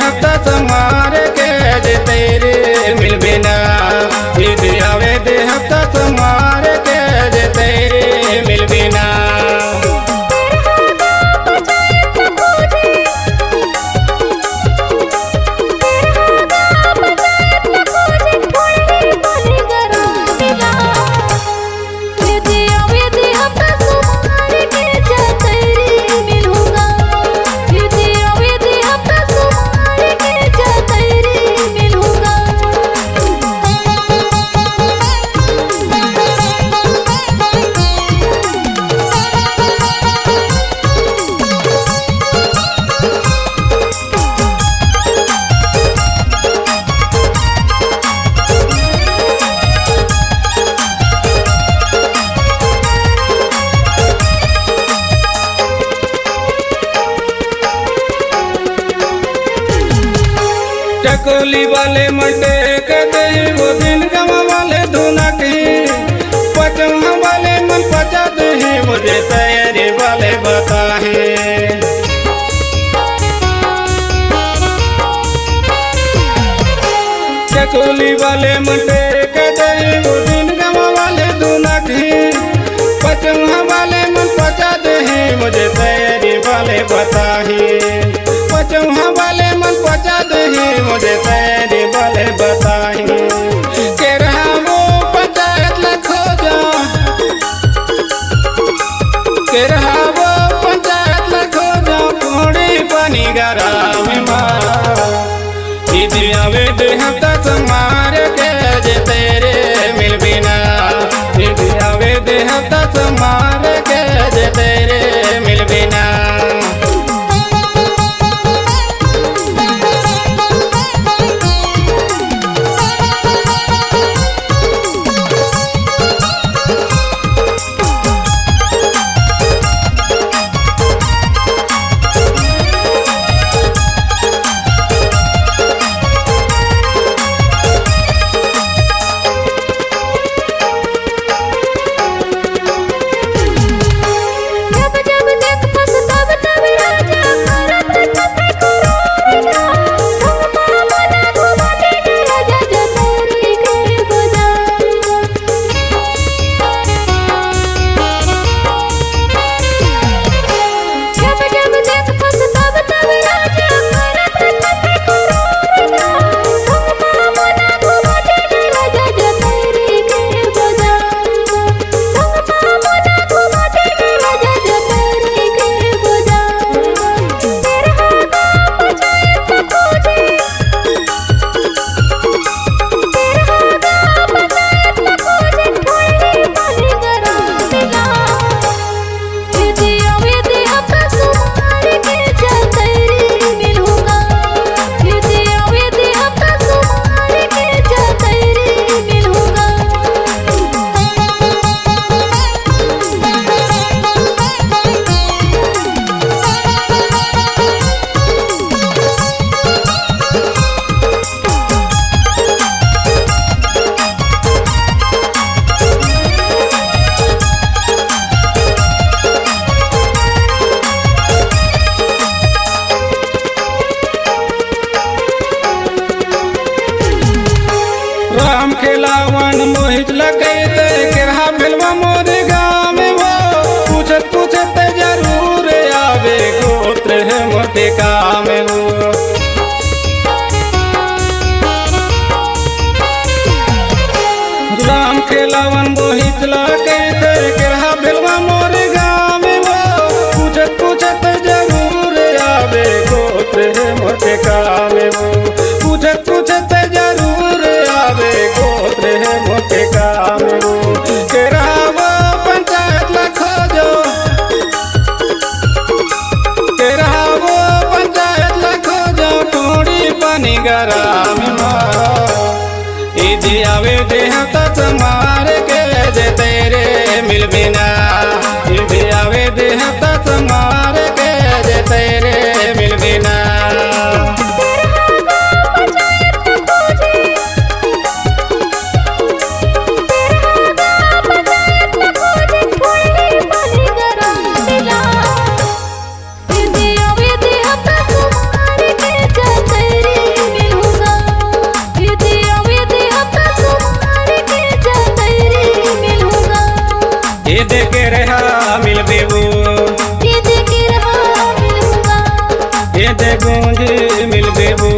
हफ्ता समार के जे तेरे मिल बिना ईद आवे दे हफ्ता समार के जे तेरे मिल बिना। चकोली वाले मंडे के दे वो दिन गवा वाले धुना की पचमा वाले मन पचा दे मुझे तैयारी वाले बता है। चकोली वाले मंडे के दे वो दिन गवा वाले धुना की पचमा वाले मन पचा दे मुझे तैयारी वाले बता है। पचमा वाले मन पचा दे मुझे तैयारी वाले बताई के रहा वो पंचायत ला खोजा के रहा वो पंचायत ला खोजा पूरी पानी गरा में मार ईद आवे दे हफ्ता समार के जे तेरे मिल बिना ईद आवे दे हफ्ता समार के जे तेरे मिल बिना। राम खिलावन मोहित लगे केरहा फिल्म मोर गाँव में वो पूछत पूछत जरूर आवे गोत्र है मोटे काम वो। राम खिलावन मोहित लगे केरहा फिल्म मोर गाँव में वो पूछत पूछत जरूर आवे गोत्र है मोटे काम वो। पूछत पूछत जरूर आवे गोत्र है मोटे काम के रहा वो पंचायत ला खोजो के रहा वो पंचायत ला खोजो थोड़ी पानी गरा में ईद आवे दे हफ्ता समार के जे तेरे मिल बिना ईद आवे दे हफ्ता समार के जे तेरे मिल बिना। आवे दे हफ्ता समार के जे तेरे देखे रहा